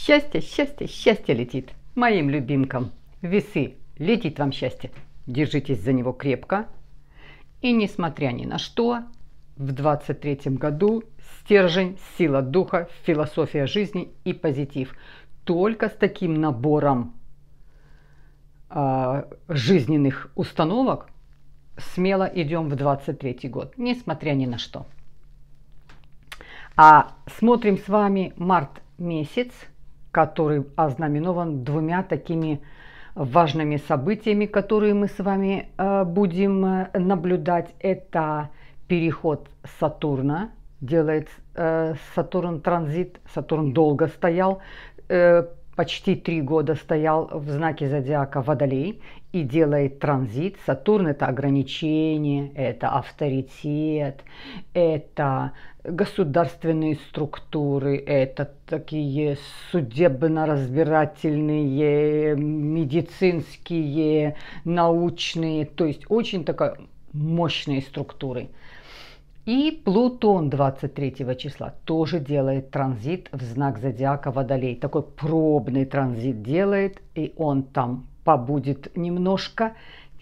Счастье, счастье, счастье летит моим любимкам. Весы, летит вам счастье. Держитесь за него крепко. И несмотря ни на что, в 23-м году стержень, сила духа, философия жизни и позитив. Только с таким набором жизненных установок смело идем в 23-й год, несмотря ни на что. А смотрим с вами март месяц, который ознаменован двумя такими важными событиями, которые мы с вами будем наблюдать. Это переход Сатурна, делает Сатурн транзит. Сатурн долго стоял, почти 3 года стоял в знаке зодиака Водолей и делает транзит. Сатурн — это ограничение, это авторитет, это государственные структуры, это такие судебно-разбирательные, медицинские, научные, то есть очень такая мощные структуры. И Плутон 23 числа тоже делает транзит в знак зодиака Водолей. Такой пробный транзит делает, и он там побудет немножко,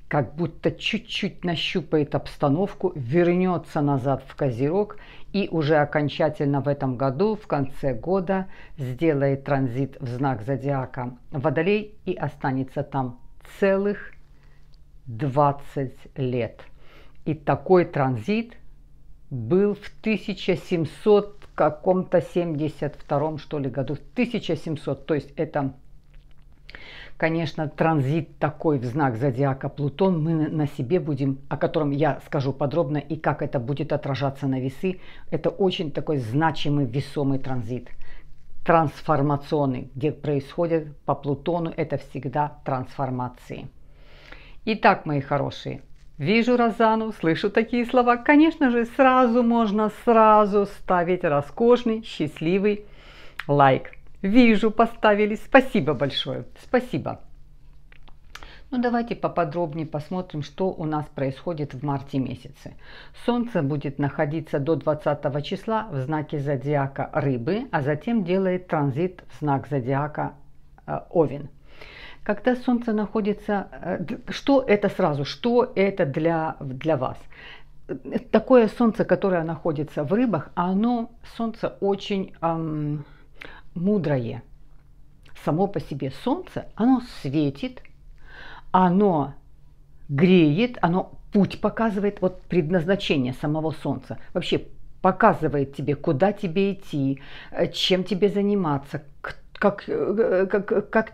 как будто чуть-чуть нащупает обстановку, вернется назад в Козерог и уже окончательно в этом году, в конце года, сделает транзит в знак зодиака Водолей и останется там целых 20 лет. И такой транзит был в 1700 каком-то 72 что ли году, 1700, то есть это, конечно, транзит такой в знак зодиака Плутон мы на себе будем, о котором я скажу подробно и как это будет отражаться на весы. Это очень такой значимый, весомый транзит, трансформационный, где происходит по Плутону, это всегда трансформации. Итак, мои хорошие, вижу Розану, слышу такие слова. Конечно же, можно сразу ставить роскошный, счастливый лайк. Вижу, поставили. Спасибо большое. Спасибо. Ну, давайте поподробнее посмотрим, что у нас происходит в марте месяце. Солнце будет находиться до 20 числа в знаке зодиака Рыбы, а затем делает транзит в знак зодиака Овен. Когда Солнце находится, что это сразу, что это для вас? Такое Солнце, которое находится в Рыбах, Солнце очень мудрое. Само по себе Солнце, оно светит, оно греет, оно путь показывает, вот предназначение самого Солнца. Вообще показывает тебе, куда тебе идти, чем тебе заниматься, как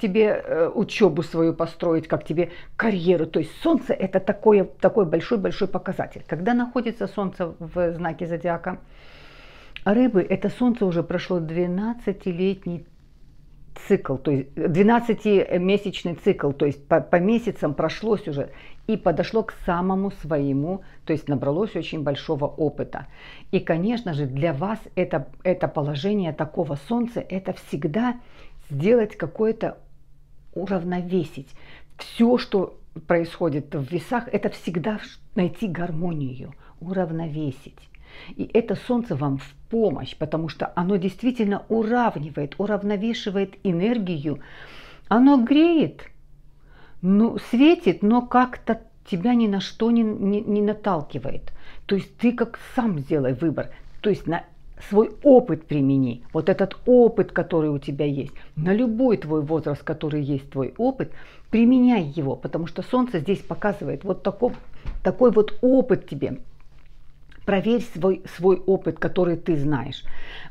тебе учебу свою построить, как тебе карьеру. То есть Солнце — это такой большой-большой показатель. Когда находится Солнце в знаке зодиака Рыбы, это Солнце уже прошло 12-летний цикл, то есть 12-месячный цикл, то есть по месяцам прошлось уже и подошло к самому своему, то есть набралось очень большого опыта. И, конечно же, для вас это положение такого Солнца, это всегда сделать какое-то, уравновесить. Все, что происходит в весах, это всегда найти гармонию, уравновесить. И это Солнце вам в помощь, потому что оно действительно уравновешивает энергию. Оно греет, светит, но как-то тебя ни на что не наталкивает. То есть ты как сам сделай выбор. То есть на свой опыт примени. Вот этот опыт, который у тебя есть, на любой твой возраст, который есть твой опыт, применяй его, потому что Солнце здесь показывает вот такой вот опыт тебе. Проверь свой опыт, который ты знаешь.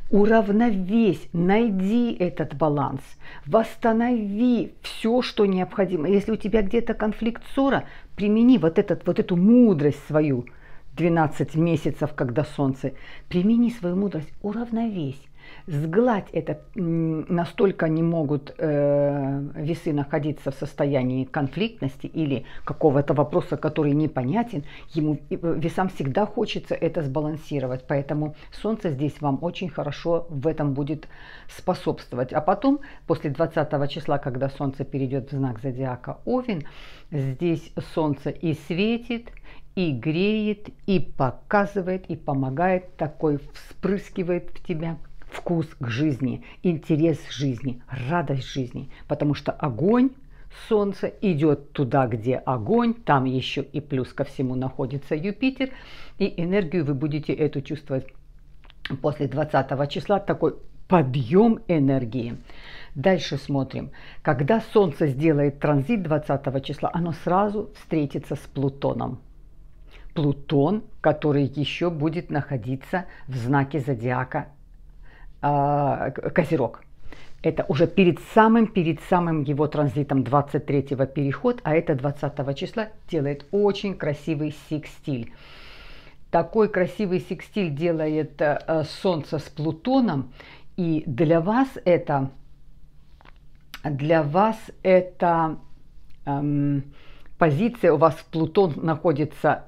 Уравновесь, найди этот баланс, восстанови все, что необходимо. Если у тебя где-то конфликт, ссора, примени вот эту мудрость свою, 12 месяцев, когда Солнце, примени свою мудрость, уравновесь. Сгладь это, настолько не могут весы находиться в состоянии конфликтности или какого-то вопроса, который непонятен, весам всегда хочется это сбалансировать, поэтому Солнце здесь вам очень хорошо в этом будет способствовать. А потом, после 20 числа, когда Солнце перейдет в знак зодиака Овен, здесь Солнце и светит, и греет, и показывает, и помогает, такой вспрыскивает в тебя вкус к жизни, интерес к жизни, радость жизни. Потому что огонь, Солнце идет туда, где огонь, там еще и плюс ко всему находится Юпитер, и энергию вы будете эту чувствовать после 20 числа, такой подъем энергии. Дальше смотрим. Когда Солнце сделает транзит 20 числа, оно сразу встретится с Плутоном. Плутон, который еще будет находиться в знаке зодиака Козерог. Это уже перед самым его транзитом 23-го переход, а это 20 числа делает очень красивый секстиль. Такой красивый секстиль делает Солнце с Плутоном, и для вас это позиция, у вас Плутон находится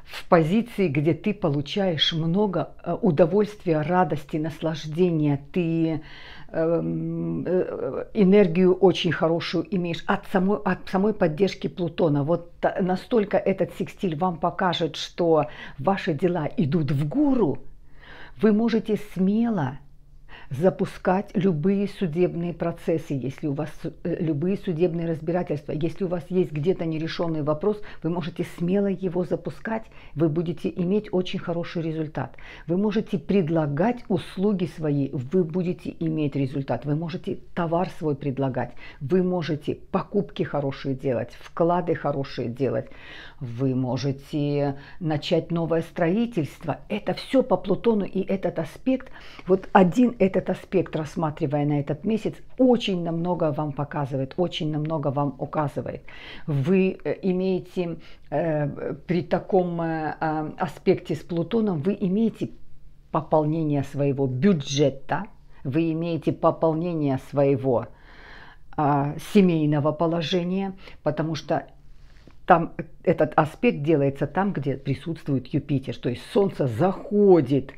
в позиции, где ты получаешь много удовольствия, радости, наслаждения, ты энергию очень хорошую имеешь от самой поддержки Плутона. Вот настолько этот секстиль вам покажет, что ваши дела идут в гору, вы можете смело запускать любые судебные процессы, если у вас любые судебные разбирательства, если у вас есть где-то нерешенный вопрос, вы можете смело его запускать, вы будете иметь очень хороший результат. Вы можете предлагать услуги свои, вы будете иметь результат. Вы можете товар свой предлагать, вы можете покупки хорошие делать, вклады хорошие делать, вы можете начать новое строительство. Это все по Плутону, и этот аспект, вот этот аспект, рассматривая на этот месяц, очень намного вам показывает, очень намного вам указывает. Вы имеете при таком аспекте с Плутоном, вы имеете пополнение своего бюджета, вы имеете пополнение своего семейного положения, потому что там этот аспект делается там, где присутствует Юпитер, то есть Солнце заходит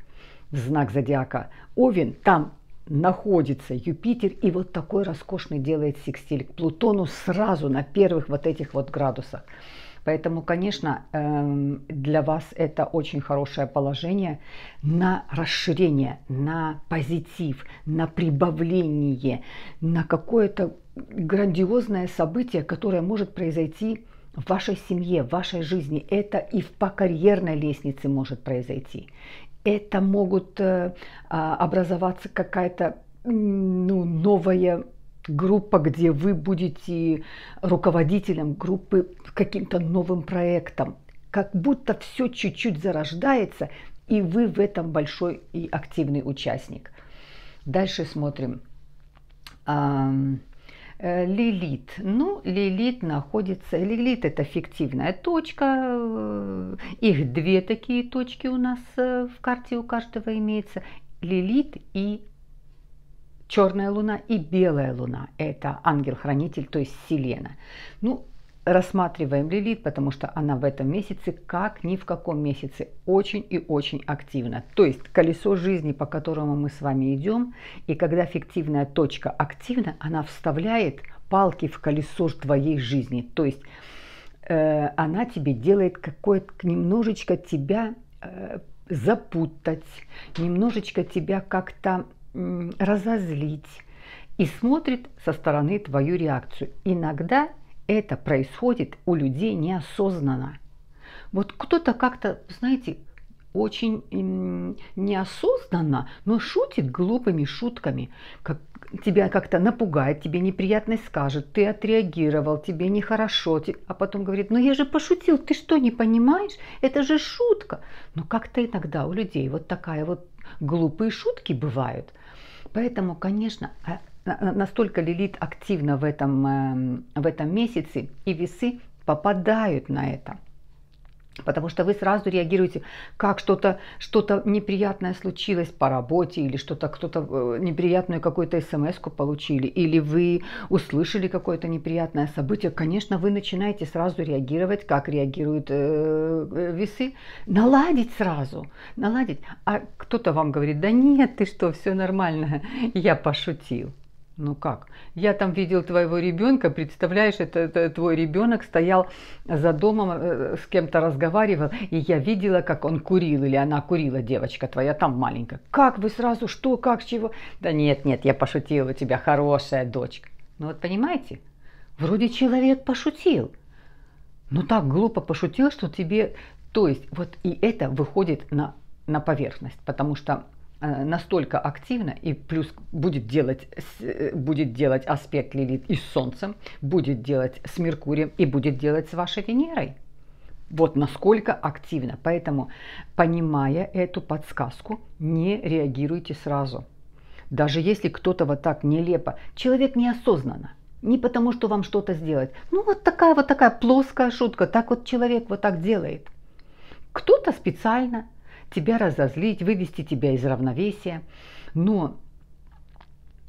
в знак зодиака Овен, там находится Юпитер, и вот такой роскошный делает секстиль к Плутону сразу на первых вот этих вот градусах. Поэтому, конечно, для вас это очень хорошее положение на расширение, на позитив, на прибавление, на какое-то грандиозное событие, которое может произойти в вашей семье, в вашей жизни. Это и по карьерной лестнице может произойти. Это могут образоваться какая-то новая группа, где вы будете руководителем группы каким-то новым проектом. Как будто все чуть-чуть зарождается, и вы в этом большой и активный участник. Дальше смотрим. Лилит. Лилит находится... Лилит — это фиктивная точка. Их две такие точки у нас в карте у каждого имеется. Лилит и черная луна, и белая луна. Это ангел-хранитель, то есть Селена. Рассматриваем Лилит, потому что она в этом месяце, как ни в каком месяце, очень и очень активна. То есть колесо жизни, по которому мы с вами идем, и когда фиктивная точка активна, она вставляет палки в колесо твоей жизни. То есть она тебе делает немножечко тебя запутать, немножечко тебя как-то разозлить, и смотрит со стороны твою реакцию. Иногда это происходит у людей неосознанно. Вот кто-то как-то, знаете, очень неосознанно, но шутит глупыми шутками. Тебя как-то напугает, тебе неприятность скажет, ты отреагировал, тебе нехорошо, а потом говорит: я же пошутил, ты что, не понимаешь? Это же шутка. Как-то иногда у людей вот такая вот глупые шутки бывают. Поэтому, конечно, настолько Лилит активна в этом месяце, и весы попадают на это. Потому что вы сразу реагируете, как что-то неприятное случилось по работе, или кто-то неприятную какую-то смс-ку получили, или вы услышали какое-то неприятное событие. Конечно, вы начинаете сразу реагировать, как реагируют весы. Наладить сразу. А кто-то вам говорит: да нет, ты что, все нормально, я пошутил. Ну как? Я там видел твоего ребенка, представляешь, это твой ребенок стоял за домом, с кем-то разговаривал, и я видела, как он курил, или она курила, девочка твоя, там маленькая. Как вы сразу, что, как, чего? Да нет, нет, я пошутила, у тебя хорошая дочка. Ну вот понимаете, вроде человек пошутил, но так глупо пошутил, что тебе... То есть вот и это выходит на поверхность, потому что настолько активно, и плюс будет делать аспект Лилит и с Солнцем, будет делать с Меркурием и будет делать с вашей Венерой. Вот насколько активно. Поэтому, понимая эту подсказку, не реагируйте сразу. Даже если кто-то вот так нелепо, человек неосознанно, не потому что вам что-то сделать. Ну вот такая плоская шутка, так вот человек вот так делает. Кто-то специально тебя разозлить, вывести тебя из равновесия. Но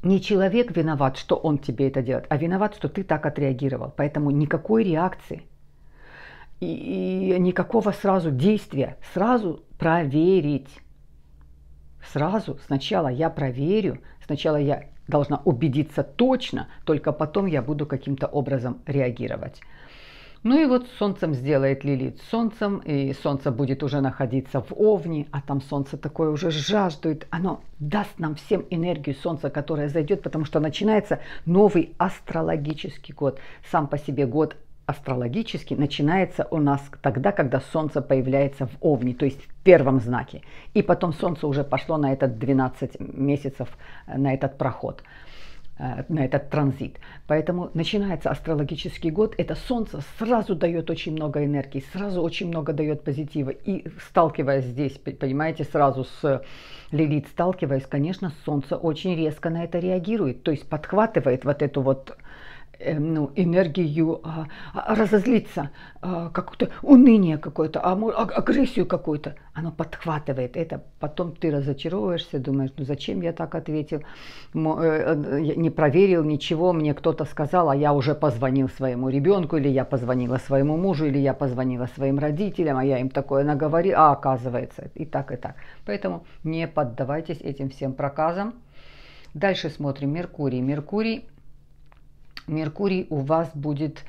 не человек виноват, что он тебе это делает, а виноват, что ты так отреагировал. Поэтому никакой реакции и никакого сразу действия. Сразу проверить. Сразу сначала я проверю, сначала я должна убедиться точно, только потом я буду каким-то образом реагировать. Ну и вот Солнцем сделает Лилит Солнцем, и Солнце будет уже находиться в Овне, а там Солнце такое уже жаждует. Оно даст нам всем энергию Солнца, которая зайдет, потому что начинается новый астрологический год. Сам по себе год астрологический начинается у нас тогда, когда Солнце появляется в Овне, то есть в первом знаке. И потом Солнце уже пошло на этот 12 месяцев, на этот проход, на этот транзит. Поэтому начинается астрологический год, это Солнце сразу дает очень много энергии, сразу очень много дает позитива. И сталкиваясь здесь, понимаете, сразу с Лилит сталкиваясь, конечно, Солнце очень резко на это реагирует, то есть подхватывает вот эту вот энергию разозлиться, какое-то уныние какое-то, агрессию какую-то. Оно подхватывает это. Потом ты разочаровываешься, думаешь, ну зачем я так ответил, не проверил ничего, мне кто-то сказал, а я уже позвонил своему ребенку, или я позвонила своему мужу, или я позвонила своим родителям, а я им такое наговорил, а оказывается и так, и так. Поэтому не поддавайтесь этим всем проказам. Дальше смотрим Меркурий. Меркурий у вас будет,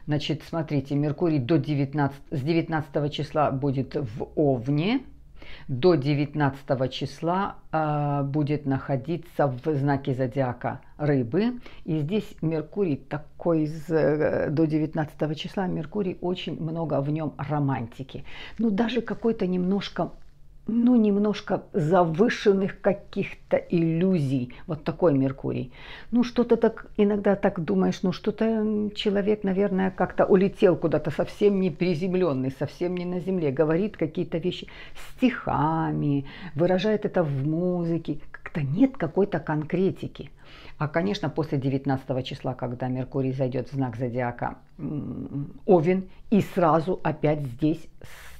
значит, смотрите, Меркурий с 19 числа будет в Овне, до 19 числа будет находиться в знаке зодиака Рыбы. И здесь Меркурий такой, до 19 числа Меркурий очень много в нем романтики. Ну, даже какой-то немножко завышенных каких-то иллюзий. Вот такой Меркурий. Ну, что-то так, иногда так думаешь, ну, что-то человек, наверное, как-то улетел куда-то, совсем не приземленный, совсем не на земле, говорит какие-то вещи стихами, выражает это в музыке. Как-то нет какой-то конкретики. А, конечно, после 19 числа, когда Меркурий зайдет в знак зодиака Овен, и сразу опять здесь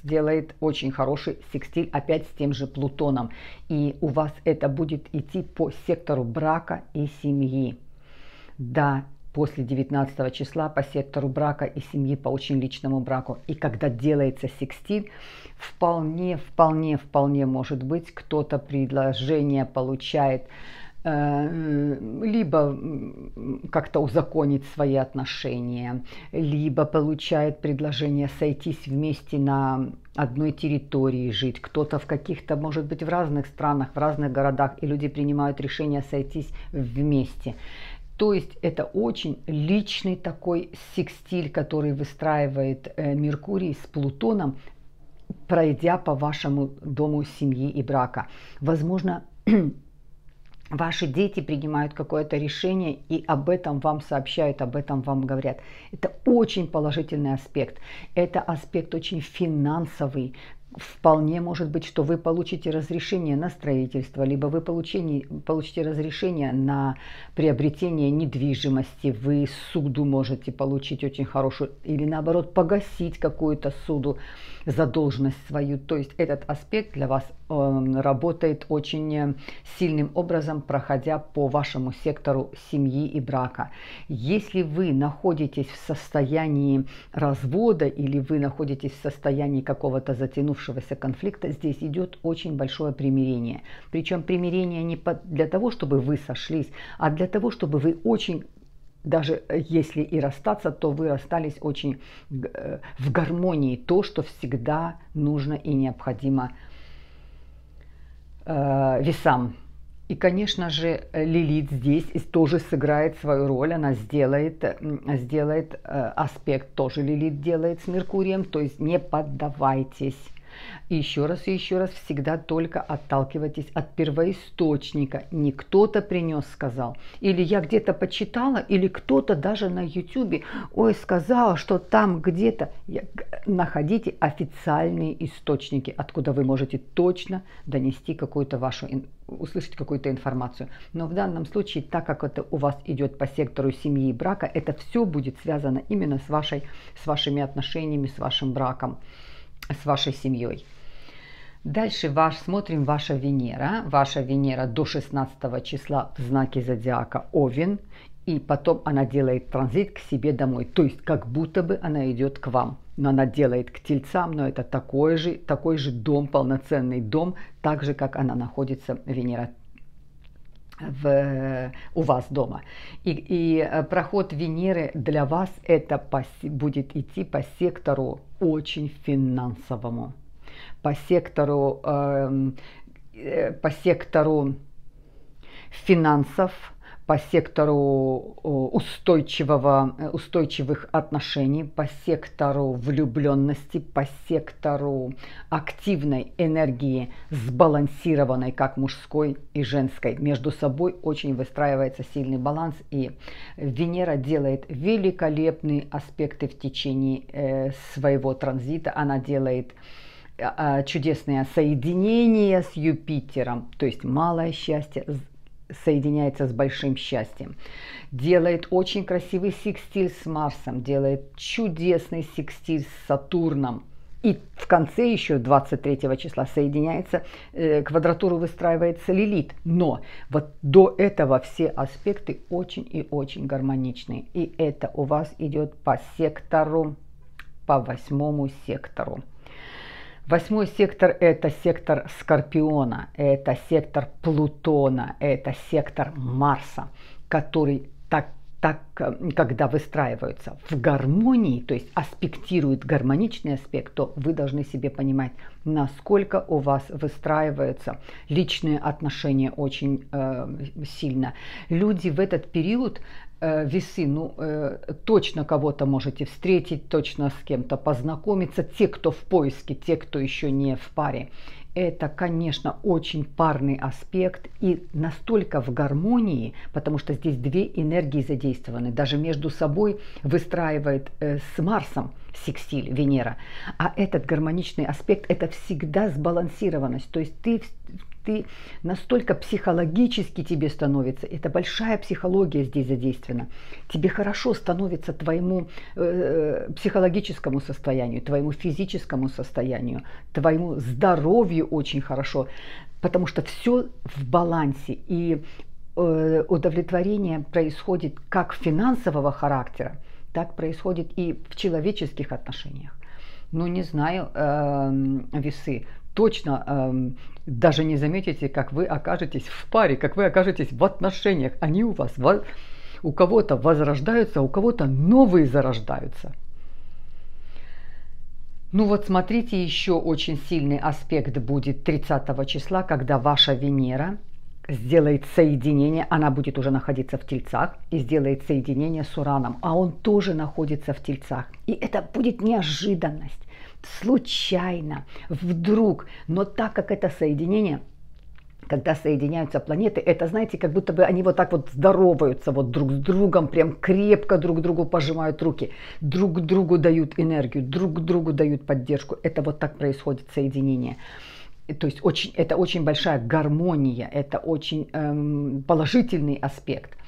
сделает очень хороший секстиль опять с тем же Плутоном. И у вас это будет идти по сектору брака и семьи. Да, после 19 числа по сектору брака и семьи, по очень личному браку. И когда делается секстиль, вполне может быть, кто-то предложение получает, либо как-то узаконить свои отношения, либо получает предложение сойтись вместе на одной территории жить. Кто-то в каких-то, может быть, в разных странах, в разных городах, и люди принимают решение сойтись вместе. То есть это очень личный такой секстиль, который выстраивает Меркурий с Плутоном, пройдя по вашему дому семьи и брака. Возможно, ваши дети принимают какое-то решение и об этом вам сообщают, об этом вам говорят. Это очень положительный аспект. Это аспект очень финансовый. Вполне может быть, что вы получите разрешение на строительство, либо вы получите разрешение на приобретение недвижимости. Вы суду можете получить очень хорошую, или наоборот погасить какую-то суду. задолженность свою. То есть этот аспект для вас работает очень сильным образом, проходя по вашему сектору семьи и брака. Если вы находитесь в состоянии развода или вы находитесь в состоянии какого-то затянувшегося конфликта, здесь идет очень большое примирение. Причем примирение не для того, чтобы вы сошлись, а для того, чтобы вы очень, даже если и расстаться, то вы расстались очень в гармонии, то, что всегда нужно и необходимо весам. И, конечно же, Лилит здесь тоже сыграет свою роль, она сделает аспект, тоже Лилит делает с Меркурием, то есть не поддавайтесь. И еще раз, всегда только отталкивайтесь от первоисточника. Не кто-то принес, сказал. Или я где-то почитала, или кто-то даже на YouTube, ой, сказал, что там где-то. Находите официальные источники, откуда вы можете точно донести какую-то вашу, услышать какую-то информацию. Но в данном случае, так как это у вас идет по сектору семьи и брака, это все будет связано именно с вашими отношениями, с вашим браком, с вашей семьей. Дальше смотрим ваша Венера. Ваша Венера до 16 числа в знаке зодиака Овен. И потом она делает транзит к себе домой. То есть как будто бы она идет к вам. Но она делает к Тельцам, но это такой же дом, полноценный дом. Так же, как она находится, Венера, у вас дома. И проход Венеры для вас это будет идти по сектору очень финансовому, по сектору финансов, по сектору устойчивых отношений, по сектору влюбленности, по сектору активной энергии, сбалансированной как мужской и женской. Между собой очень выстраивается сильный баланс, и Венера делает великолепные аспекты в течение своего транзита. Она делает чудесные соединения с Юпитером, то есть малое счастье соединяется с большим счастьем. Делает очень красивый секстиль с Марсом, делает чудесный секстиль с Сатурном. И в конце еще 23 числа соединяется, квадратуру выстраивается Лилит. Но вот до этого все аспекты очень и очень гармоничные. И это у вас идет по сектору, по 8 сектору. 8 сектор – это сектор Скорпиона, это сектор Плутона, это сектор Марса, который когда выстраиваются в гармонии, то есть аспектирует гармоничный аспект, то вы должны себе понимать, насколько у вас выстраиваются личные отношения очень сильно. Люди в этот период, весы, точно кого-то можете встретить, точно с кем-то познакомиться. Те, кто в поиске, те, кто еще не в паре. Это, конечно, очень парный аспект и настолько в гармонии, потому что здесь две энергии задействованы. Даже между собой выстраивает с Марсом секстиль Венера. А этот гармоничный аспект – это всегда сбалансированность. То есть ты настолько психологически тебе становится, это большая психология здесь задействована, тебе хорошо становится твоему психологическому состоянию, твоему физическому состоянию, твоему здоровью очень хорошо, потому что все в балансе, и удовлетворение происходит как финансового характера, так происходит и в человеческих отношениях. Не знаю, весы, точно даже не заметите, как вы окажетесь в паре, как вы окажетесь в отношениях. Они у вас, у кого-то возрождаются, у кого-то новые зарождаются. Смотрите, еще очень сильный аспект будет 30 числа, когда ваша Венера сделает соединение, она будет уже находиться в Тельцах и сделает соединение с Ураном, а он тоже находится в Тельцах. И это будет неожиданность, случайно, вдруг. Но так как это соединение, когда соединяются планеты, это, знаете, как будто бы они вот так вот здороваются вот друг с другом, прям крепко друг другу пожимают руки, друг другу дают энергию, друг другу дают поддержку. Это вот так происходит соединение. То есть это очень большая гармония, это очень положительный аспект.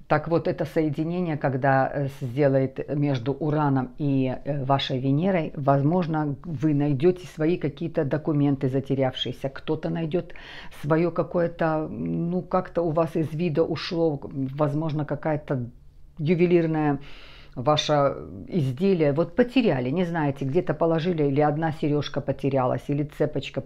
Так вот, это соединение, когда сделает между Ураном и вашей Венерой, возможно, вы найдете свои какие-то документы затерявшиеся, кто-то найдет свое какое-то, ну, как-то у вас из вида ушло, возможно, какая-то ювелирная ваше изделие, вот потеряли, не знаете, где-то положили, или одна сережка потерялась, или цепочка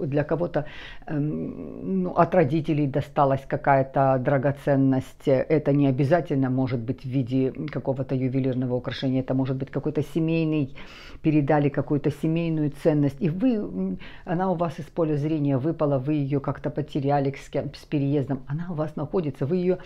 для кого-то ну, от родителей досталась какая-то драгоценность. Это не обязательно может быть в виде какого-то ювелирного украшения, это может быть какой-то семейный, передали какую-то семейную ценность, и она у вас из поля зрения выпала, вы ее как-то потеряли с переездом, она у вас находится, вы ее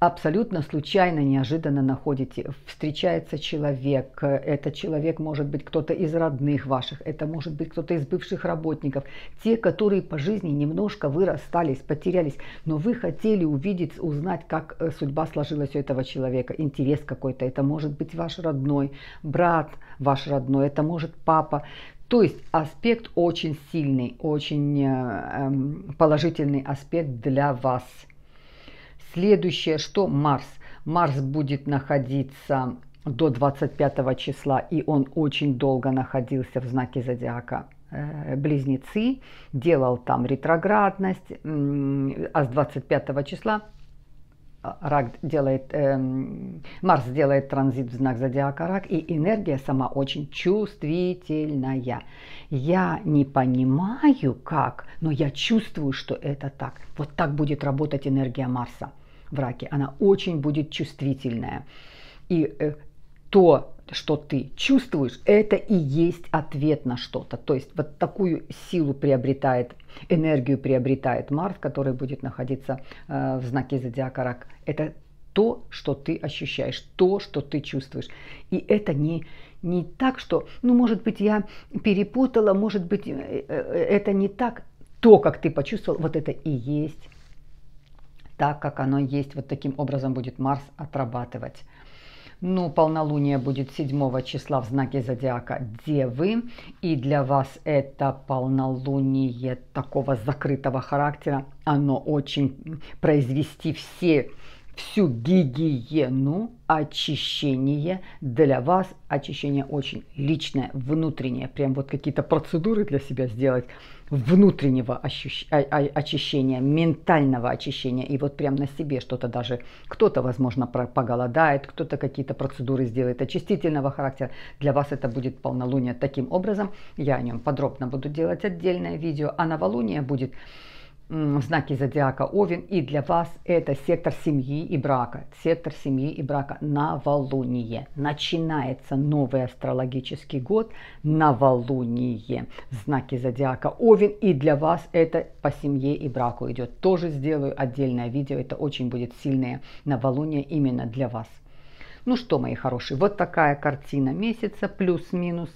абсолютно случайно, неожиданно находите. Встречается человек, этот человек может быть кто-то из родных ваших, это может быть кто-то из бывших работников, те, которые по жизни немножко вы расстались, потерялись, но вы хотели увидеть, узнать, как судьба сложилась у этого человека, интерес какой-то, это может быть ваш родной, брат ваш родной, это может папа. То есть аспект очень сильный, очень положительный аспект для вас. Следующее, что Марс. Марс будет находиться до 25 числа, и он очень долго находился в знаке зодиака Близнецы, делал там ретроградность, а с 25 числа Марс делает транзит в знак зодиака Рак, и энергия сама очень чувствительная. Я не понимаю как, но я чувствую, что это так. Вот так будет работать энергия Марса в Раке. Она очень будет чувствительная. И то, что ты чувствуешь, это и есть ответ на что-то. То есть вот такую силу приобретает, энергию приобретает Марс, который будет находиться в знаке зодиака Рак. Это то, что ты ощущаешь, то, что ты чувствуешь. И это не так, что, ну, может быть, я перепутала, может быть, это не так. То, как ты почувствовал, вот это и есть так, как оно есть. Вот таким образом будет Марс отрабатывать. Ну, полнолуние будет 7 числа в знаке зодиака Девы. И для вас это полнолуние такого закрытого характера. Оно очень произвести всю гигиену, очищение для вас. Очищение очень личное, внутреннее. Прям вот какие-то процедуры для себя сделать. Внутреннего очищения, ментального очищения. И вот прям на себе что-то даже, кто-то, возможно, поголодает, кто-то какие-то процедуры сделает очистительного характера. Для вас это будет полнолуние таким образом. Я о нем подробно буду делать отдельное видео. А новолуние будет в знаке зодиака Овен, и для вас это сектор семьи и брака. Сектор семьи и брака, новолуние. Начинается новый астрологический год, новолуние в знаке зодиака Овен, и для вас это по семье и браку идет. Тоже сделаю отдельное видео, это очень будет сильное новолуние именно для вас. Ну что, мои хорошие, вот такая картина месяца, плюс-минус.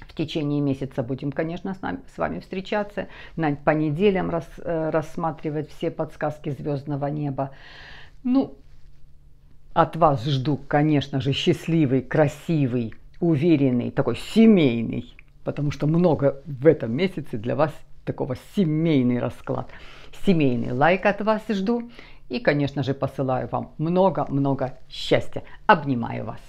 В течение месяца будем, конечно, с вами встречаться, по неделям рассматривать все подсказки звездного неба. Ну, от вас жду, конечно же, счастливый, красивый, уверенный, такой семейный, потому что много в этом месяце для вас такого семейный расклад. Семейный лайк от вас жду и, конечно же, посылаю вам много-много счастья. Обнимаю вас.